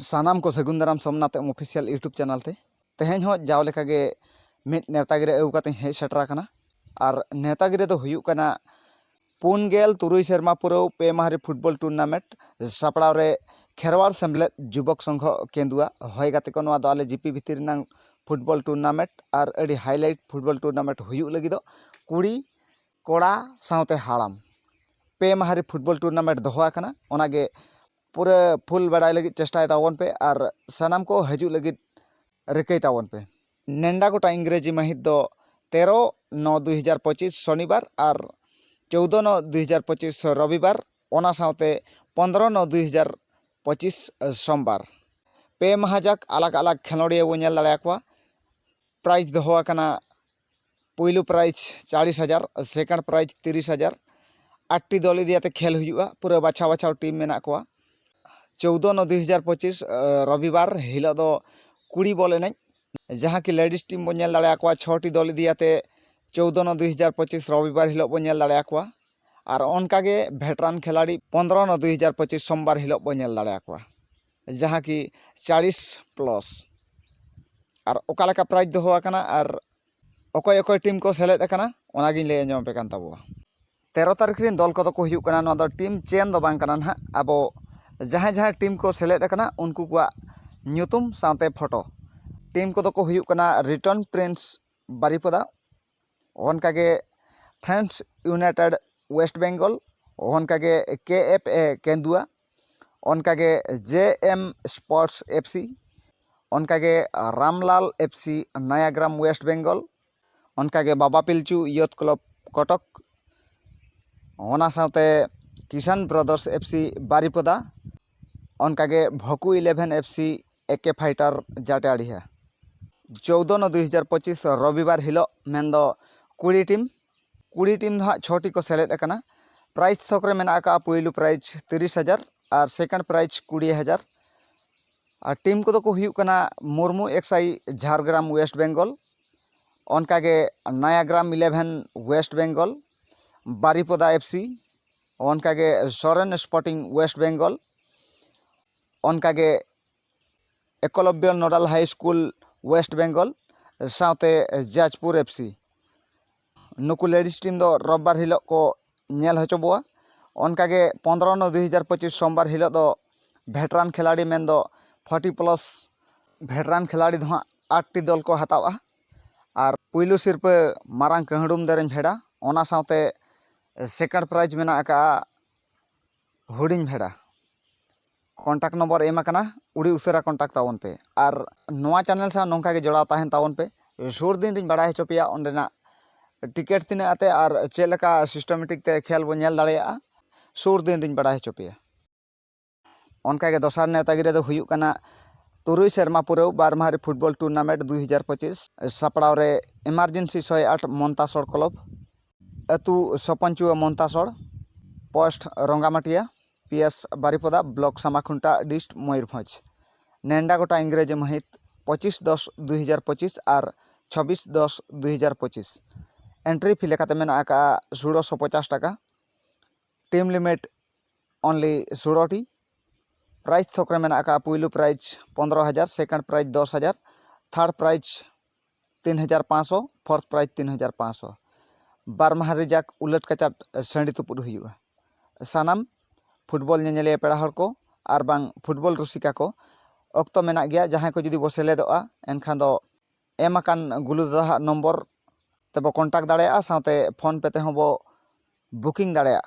सानाम को सगुन दाराम Somnath official YouTube channel ते तेहें हो जाव लेका गे मिद नेतागिरी अगु काते हेज सेटरा कना और नेतागिरी दो हुयुग कना 4 सेरमा पुरव पे माहरी फुटबॉल टूर्नामेंट सापड़ाव रे खेरवाड़ सेमलेद जुबक संघ केंदुआ होय गाते को नवा दो आले जीपी भितर नांग फुटबॉल टूर्नामेंट और अड़ी हाईलाइट फुटबॉल टूर्नामेंट हुयुग लगी दो कुड़ी कोड़ा साउते हाड़ाम पे माहरी फुटबॉल टूर्नामेंट दोहा कना ओनागे पूरा फुल बड़ाई लगी चेष्टा तावन पे और सनाम को हजू लगी रिकई तावन पे नेंडा गोटा इंग्रेजी महित दो 13/9/2025 शनिवार और 14/9/2025 रविवार ओना साउते 15/9/2025 सोमवार पे महाजाक अलग अलग खेलोड़िया वो नेल दाड़े आकवा प्राइज दोहो आकना पुइलू प्राइज 40,000 सेकंड प्राइज 30,000 8टी दल दियाते खेल हुआ पूरा बाछा बाछाव टीम मेना को 14/9/2025 रविवार हिलो दो कुड़ी बॉल एने जहाँ की लेडीज टीम बो नेल दाड़े आकवा 6टी दल दियाते 14/9/2025 रविवार हिलो बो नेल दाड़े आकवा और ओनकागे भेटरान खिलाड़ी 15/9/2025 सोमवार हिलो बो नेल दाड़े आकवा जहाँ की 40+ और ओकालेका प्राइज दोहो आकना और ओकोय ओकोय टीम को सेलेद आकना ओनागिन लay आंजम पे कान ताबोआ 13 तारीख रिन दल को हुयुग कना नवा दो टीम चेन दो बांग कना ना अब जहाँ जहाँ टीम को सेलेद आकना उनको को न्यूतुम साथे फोटो टीम को को हुयुग कना रिटर्न प्रिंस बारिपदा ओनकागे फ्रेंड्स यूनाइटेड वेस्ट बेंगल ओनकागे KFA केंदुआ ओनकागे JM स्पोर्ट्स FC ओनकागे रामलाल FC नयाग्राम वेस्ट बेंगल ओनकागे बाबा पिलचू यूथ क्लब कटक ओना साथे किसान ब्रदर्स FC बारिपदा ओनकागे भकु 11 FC AK फाइटर जाटेआड़िया 14/9/2025 रविवार हिलो मेनदो कुड़ी टीम दो 6टी को सेलेद आकना प्राइज थोकरे मेना का पुइलू प्राइज 30,000 और सेकंड प्राइज 20,000 और टीम को को हुयुग कना मुर्मू एक्साई झारग्राम वेस्ट बेंगल ओनकागे नयाग्राम 11 वेस्ट बेंगल बारिपदा FC ओनकागे सोरेन स्पोर्टिंग वेस्ट बेंगल ओनकागे Eklavya nodal high school west Bengal साथे जाजपुर FC नुकु लेडीज टीम दो रविवार हिलो को नेल हचबोआ ओनकागे 15/9/2025 सोमवार हिलो दो भेटरान खिलाड़ी मेन दो 40+ भेटरान खिलाड़ी दो 8टी दल को हतावा और पुइलू सिरपा मारांग कहड़ुम दरें भेड़ा ओना साथे सेकंड प्राइज मेना का हुडिंग भेड़ा कॉन्टैक्ट नंबर एम आकना उड़ी उसेरा कॉन्टैक्ट तावन पे और नोआ चैनल सा नोंका के जोड़ाव ताहेन तावन पे सुर दिन रिन बड़ा हचो पेया ओंडेना टिकेट तिना आते और चेलका सिस्टमेटिक ते खेल बो नेल दाड़ेया सुर दिन रिन बड़ा हचो पेया ओनका के दोसार नेतागिरी दो हुयुग कना 3 सेरमा पुरव बारमाहारी फुटबॉल टूर्नामेंट 2025 सापड़ाव रे इमरजेंसी 108 मोन्तासड़ क्लब अतु सपंचुआ मोन्तासड़ post Rangamatia PS Baripada block Samakhunta dist Mayurbhanj नेंडा गोटा इंग्रेजी महित 25/10/2025 और 26/10/2025 एंट्री फी लेखाते मेना का 1650 टाका टीम लिमिट ओनली 16टी प्राइज थोकरे मेना का पुइलू prize 15,000 second prize 10,000 third prize 3,500 fourth prize 3,500 बारमाहारी जाक उलट कचाट सेंडी तुपुड हुयुगा सानाम फुटबॉल नेनेलिया पेड़ा हर को और बांग फुटबॉल रसिका को अक्तो मेना गया जहाँ को जुदी बो सेलेदोआ एनखान दो एम आकान गुलू दादा नम्बर तब कॉन्टैक्ट दाड़ेया साथे फोन पे ते हो बो बुकिंग दाड़ेया।